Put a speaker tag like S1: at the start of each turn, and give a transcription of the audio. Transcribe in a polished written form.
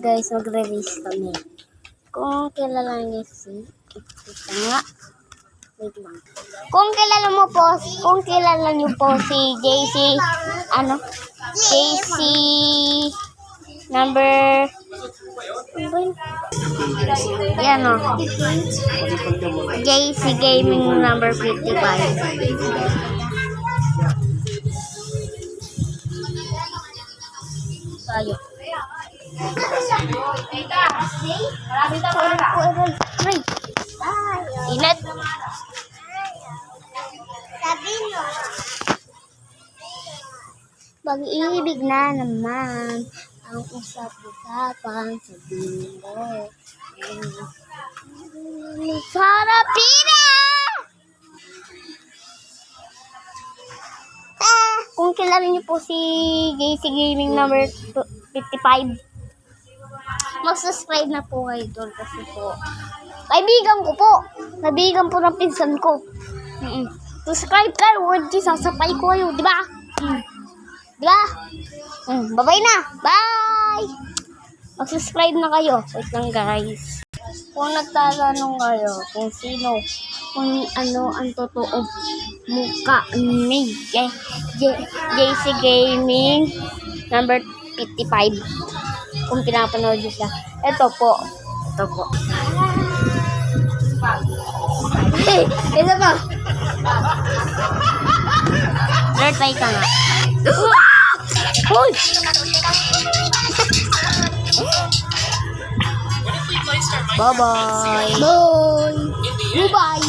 S1: guys, magre-race kami. Kung kilala niyo si... Ito nga. Wait lang. Kung kilala niyo po si JC, JC number... Yan o. JC Gaming number 55. Tayo. Inat. Pag-ibig na naman ang usap-usapan sa binggo. Sarap pina! Kung kilala niyo po si JC Gaming number 55, mag-subscribe na po kayo doon kasi po kaibigan po ng pinsan ko. Subscribe kayo, sasapay ko kayo, di ba? Di ba? Bye-bye na. Bye! Mag-subscribe na kayo. Wait lang guys. Kung nagtatanong kayo kung ano ang totoo mukha ni JC Gaming number 55, kung pinapanood niyo siya, ito po. Ito pa. Verify ka nga. Hoy! Bye-bye. Bye. Bye.